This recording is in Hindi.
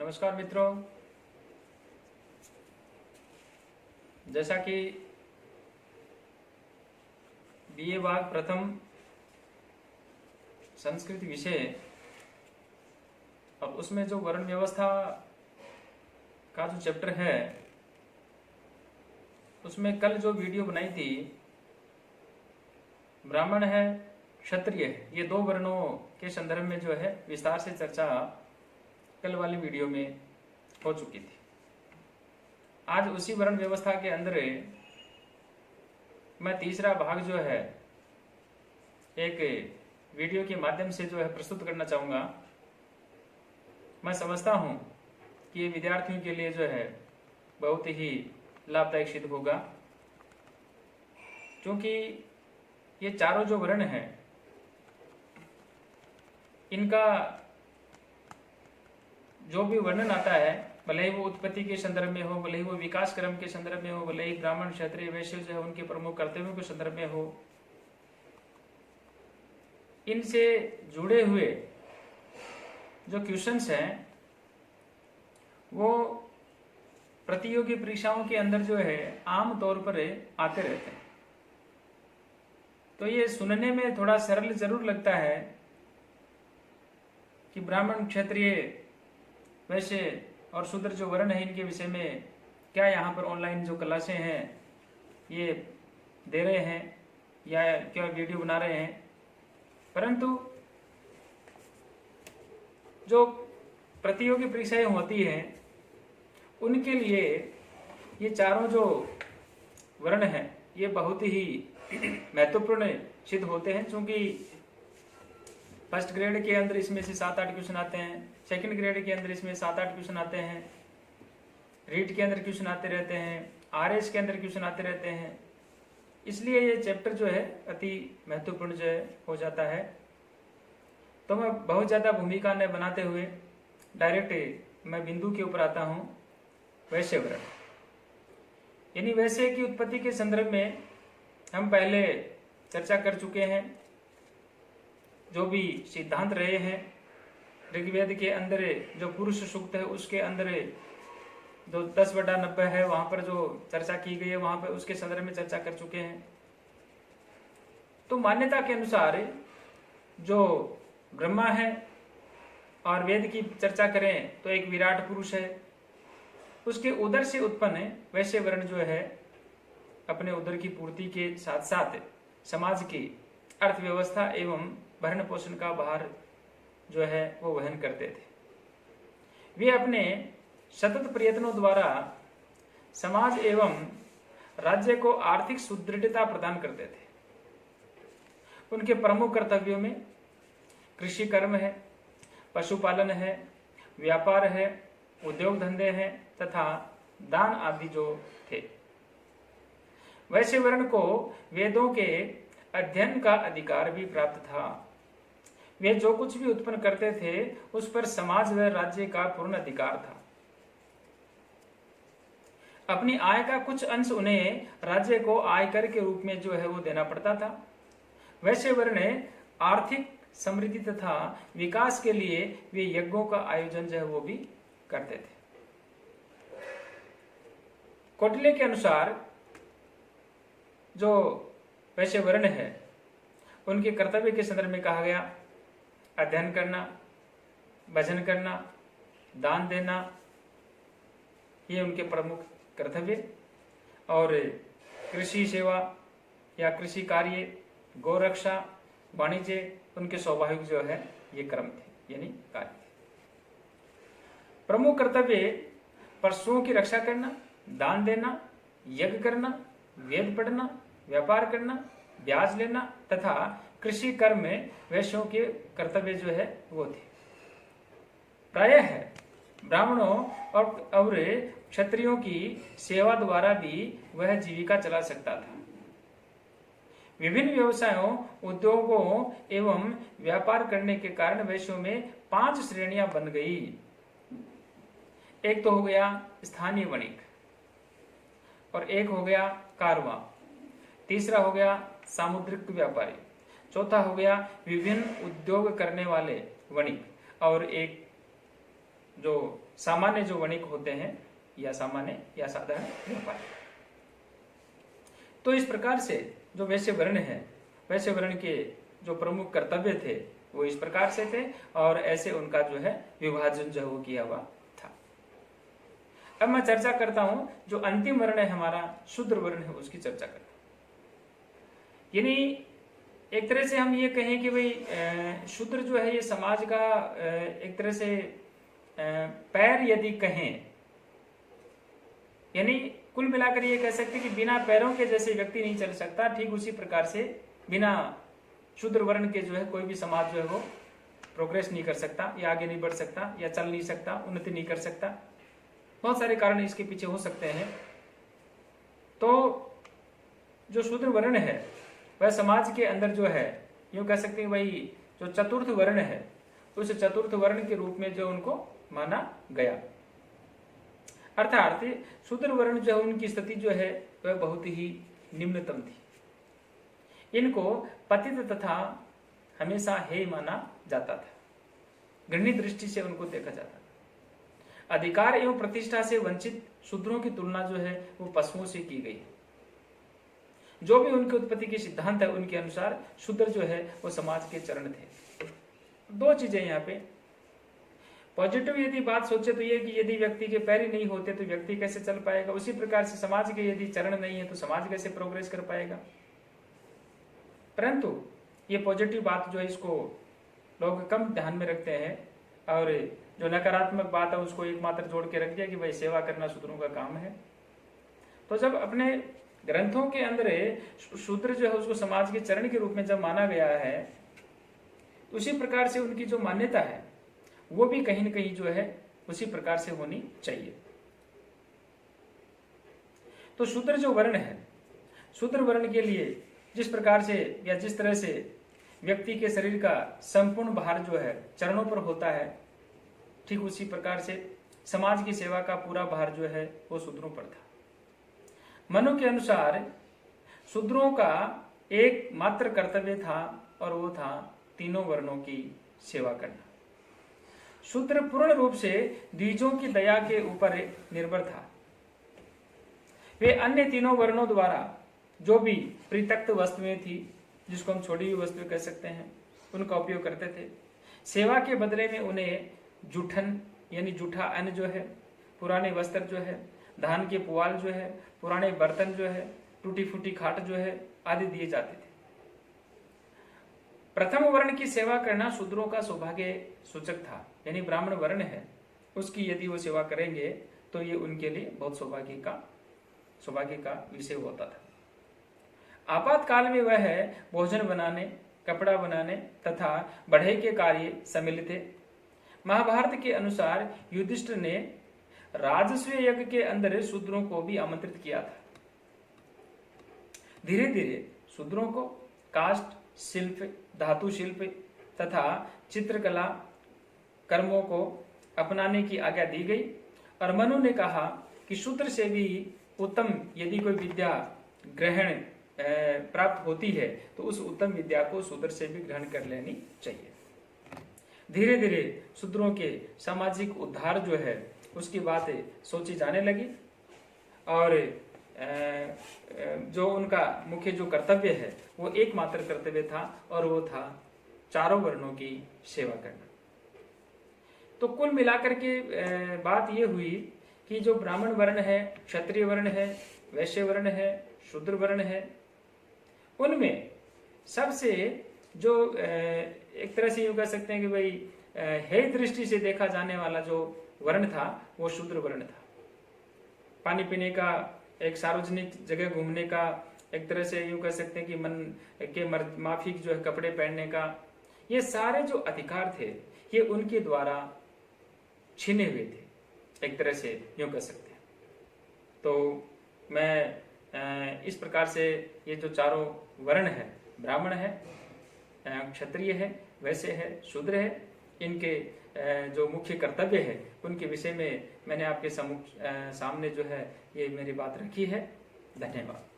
नमस्कार मित्रों, जैसा कि बीए भाग प्रथम संस्कृत विषय और उसमें जो वर्ण व्यवस्था का जो चैप्टर है उसमें कल जो वीडियो बनाई थी, ब्राह्मण है क्षत्रिय है, ये दो वर्णों के संदर्भ में जो है विस्तार से चर्चा कल वाली वीडियो में हो चुकी थी। आज उसी वर्ण व्यवस्था के अंदर मैं तीसरा भाग जो है एक वीडियो के माध्यम से जो है प्रस्तुत करना चाहूंगा। मैं समझता हूं कि ये विद्यार्थियों के लिए जो है बहुत ही लाभदायक सिद्ध होगा, क्योंकि ये चारों जो वर्ण हैं इनका जो भी वर्णन आता है, भले ही वो उत्पत्ति के संदर्भ में हो, भले ही वो विकास क्रम के संदर्भ में हो, भले ही ब्राह्मण क्षत्रिय वैश्य जो है उनके प्रमुख कर्तव्यों के संदर्भ में हो, इनसे जुड़े हुए जो क्वेश्चंस हैं वो प्रतियोगी परीक्षाओं के अंदर जो है आम तौर पर आते रहते हैं। तो ये सुनने में थोड़ा सरल जरूर लगता है कि ब्राह्मण क्षत्रिय वैसे और शूद्र जो वर्ण है इनके विषय में क्या यहाँ पर ऑनलाइन जो क्लासें हैं ये दे रहे हैं या क्या वीडियो बना रहे हैं, परंतु जो प्रतियोगी परीक्षाएं होती हैं उनके लिए ये चारों जो वर्ण हैं ये बहुत ही महत्वपूर्ण सिद्ध होते हैं, क्योंकि फर्स्ट ग्रेड के अंदर इसमें से 7-8 क्वेश्चन आते हैं, सेकंड ग्रेड के अंदर इसमें 7-8 क्वेश्चन आते हैं, रीट के अंदर क्वेश्चन आते रहते हैं, आरएस के अंदर क्वेश्चन आते रहते हैं। इसलिए ये चैप्टर जो है अति महत्वपूर्ण जो है हो जाता है। तो मैं बहुत ज्यादा भूमिका न बनाते हुए डायरेक्ट मैं बिंदु के ऊपर आता हूं। वैश्य वर्ण यानी वैश्य की उत्पत्ति के संदर्भ में हम पहले चर्चा कर चुके हैं। जो भी सिद्धांत रहे हैं ऋग्वेद के अंदर जो पुरुष सूक्त है उसके अंदर जो 10/90 है वहां पर जो चर्चा की गई है वहां पर उसके संदर्भ में चर्चा कर चुके हैं। तो मान्यता के अनुसार जो ब्रह्मा है और वेद की चर्चा करें तो एक विराट पुरुष है, उसके उदर से उत्पन्न वैश्य वर्ण जो है अपने उदर की पूर्ति के साथ साथ समाज की अर्थव्यवस्था एवं भरण पोषण का भार जो है वो वहन करते थे। वे अपने सतत प्रयत्नों द्वारा समाज एवं राज्य को आर्थिक सुदृढ़ता प्रदान करते थे। उनके प्रमुख कर्तव्यों में कृषि कर्म है, पशुपालन है, व्यापार है, उद्योग धंधे हैं तथा दान आदि जो थे। वैश्य वर्ण को वेदों के अध्ययन का अधिकार भी प्राप्त था। वे जो कुछ भी उत्पन्न करते थे उस पर समाज व राज्य का पूर्ण अधिकार था। अपनी आय का कुछ अंश उन्हें राज्य को आयकर के रूप में जो है वो देना पड़ता था। वैश्य वर्ण आर्थिक समृद्धि तथा विकास के लिए वे यज्ञों का आयोजन जो है वो भी करते थे। कौटिल्य के अनुसार जो वैश्य वर्ण है उनके कर्तव्य के संदर्भ में कहा गया अध्ययन करना, भजन करना, दान देना, ये उनके प्रमुख कर्तव्य, और कृषि सेवा या कृषि कार्य, गौरक्षा, वाणिज्य उनके स्वाभाविक जो है ये कर्म थे यानी कार्य थे। प्रमुख कर्तव्य पशुओं की रक्षा करना, दान देना, यज्ञ करना, वेद पढ़ना, व्यापार करना, ब्याज लेना तथा कृषि कर्म में वैश्यों के कर्तव्य जो है वो थे। प्रायः ब्राह्मणों और क्षत्रियों की सेवा द्वारा भी वह जीविका चला सकता था। विभिन्न व्यवसायों, उद्योगों एवं व्यापार करने के कारण वैश्यों में 5 श्रेणियां बन गई। एक तो हो गया स्थानीय वणिक, और एक हो गया कारवां, तीसरा हो गया सामुद्रिक व्यापारी, चौथा हो गया विभिन्न उद्योग करने वाले वणिक, और एक जो सामान्य जो वणिक होते हैं, या सामान्य या साधारण व्यापारी। तो इस प्रकार से जो वैश्य वर्ण है, वैश्य वर्ण के जो प्रमुख कर्तव्य थे वो इस प्रकार से थे, और ऐसे उनका जो है विभाजन जो वो किया हुआ था। अब मैं चर्चा करता हूं जो अंतिम वर्ण है हमारा शूद्र वर्ण है, उसकी चर्चा करता हूं। यानी एक तरह से हम ये कहें कि भाई शूद्र जो है ये समाज का एक तरह से पैर यदि कहें, यानी कुल मिलाकर ये कह सकते कि बिना पैरों के जैसे व्यक्ति नहीं चल सकता, ठीक उसी प्रकार से बिना शूद्र वर्ण के जो है कोई भी समाज जो है वो प्रोग्रेस नहीं कर सकता, या आगे नहीं बढ़ सकता, या चल नहीं सकता, उन्नति नहीं कर सकता। बहुत सारे कारण इसके पीछे हो सकते हैं। तो जो शूद्र वर्ण है वह समाज के अंदर जो है यूं कह सकते हैं भाई जो चतुर्थ वर्ण है, उस चतुर्थ वर्ण के रूप में जो उनको माना गया। अर्थात शूद्र वर्ण जो है उनकी स्थिति जो है वह बहुत ही निम्नतम थी। इनको पतित तथा हमेशा हेय माना जाता था, घृणित दृष्टि से उनको देखा जाता था। अधिकार एवं प्रतिष्ठा से वंचित शूद्रों की तुलना जो है वो पशुओं से की गई। जो भी उनके उत्पत्ति के सिद्धांत है उनके अनुसार शूद्र जो है वो समाज के चरण थे। दो चीजें यहाँ पे पॉजिटिव यदि बात सोचे तो ये कि यदि व्यक्ति के पैर ही नहीं होते तो व्यक्ति कैसे चल पाएगा, उसी प्रकार से समाज के यदि चरण नहीं है तो समाज कैसे प्रोग्रेस कर पाएगा। परंतु ये पॉजिटिव बात जो है इसको लोग कम ध्यान में रखते हैं, और जो नकारात्मक बात है उसको एकमात्र जोड़ के रख दिया कि भाई सेवा करना शूद्रों का काम है। तो जब अपने ग्रंथों के अंदर शूद्र जो है उसको समाज के चरण के रूप में जब माना गया है, उसी प्रकार से उनकी जो मान्यता है वो भी कहीं न कहीं जो है उसी प्रकार से होनी चाहिए। तो शूद्र जो वर्ण है, शूद्र वर्ण के लिए जिस प्रकार से या जिस तरह से व्यक्ति के शरीर का संपूर्ण भार जो है चरणों पर होता है, ठीक उसी प्रकार से समाज की सेवा का पूरा भार जो है वो शूद्रों पर था। मनु के अनुसार शूद्रों का एक मात्र कर्तव्य था, और वो था तीनों वर्णों की सेवा करना। शूद्र पूर्ण रूप से द्विजों की दया के ऊपर निर्भर था। वे अन्य तीनों वर्णों द्वारा जो भी परित्यक्त वस्तुएं थी, जिसको हम छोड़ी हुई वस्तुएं कह सकते हैं, उनका उपयोग करते थे। सेवा के बदले में उन्हें जूठन यानी जूठा अन्न जो है, पुराने वस्त्र जो है, धान के पुआल जो है, पुराने बर्तन जो है, टूटी फूटी खाट जो है आदि दिए जाते थे। प्रथम वर्ण की सेवा करना शूद्रों का सौभाग्य सूचक था, यानी ब्राह्मण वर्ण है उसकी यदि वो सेवा करेंगे तो ये उनके लिए बहुत सौभाग्य का विषय होता था। आपातकाल में वह भोजन बनाने, कपड़ा बनाने तथा बढ़ई के कार्य सम्मिलित थे। महाभारत के अनुसार युधिष्ठिर ने राजस्व यज्ञ के अंदर शूद्रों को भी आमंत्रित किया था। धीरे धीरे शूद्रों को काष्ठ शिल्प, धातु शिल्प तथा चित्रकला कर्मों को अपनाने की आज्ञा दी गई, और मनु ने कहा कि शूद्र से भी उत्तम यदि कोई विद्या ग्रहण प्राप्त होती है तो उस उत्तम विद्या को शूद्र से भी ग्रहण कर लेनी चाहिए। धीरे धीरे शूद्रों के सामाजिक उद्धार जो है उसकी बातें सोची जाने लगी, और जो उनका मुख्य जो कर्तव्य है वो एकमात्र कर्तव्य था, और वो था चारों वर्णों की सेवा करना। तो कुल मिलाकर के बात ये हुई कि जो ब्राह्मण वर्ण है, क्षत्रिय वर्ण है, वैश्य वर्ण है, शूद्र वर्ण है, उनमें सबसे जो एक तरह से यूं कह सकते हैं कि भाई हेय दृष्टि से देखा जाने वाला जो वर्ण था वो शूद्र वर्ण था। पानी पीने का, एक सार्वजनिक जगह घूमने का, एक तरह से यूं कह सकते हैं कि मन के माफिक जो है कपड़े पहनने का, ये सारे जो अधिकार थे ये उनके द्वारा छीने हुए थे, एक तरह से यूं कह सकते हैं। तो मैं इस प्रकार से ये जो चारों वर्ण है, ब्राह्मण है, क्षत्रिय है, वैश्य है, शूद्र है, इनके जो मुख्य कर्तव्य है उनके विषय में मैंने आपके सामने जो है ये मेरी बात रखी है। धन्यवाद।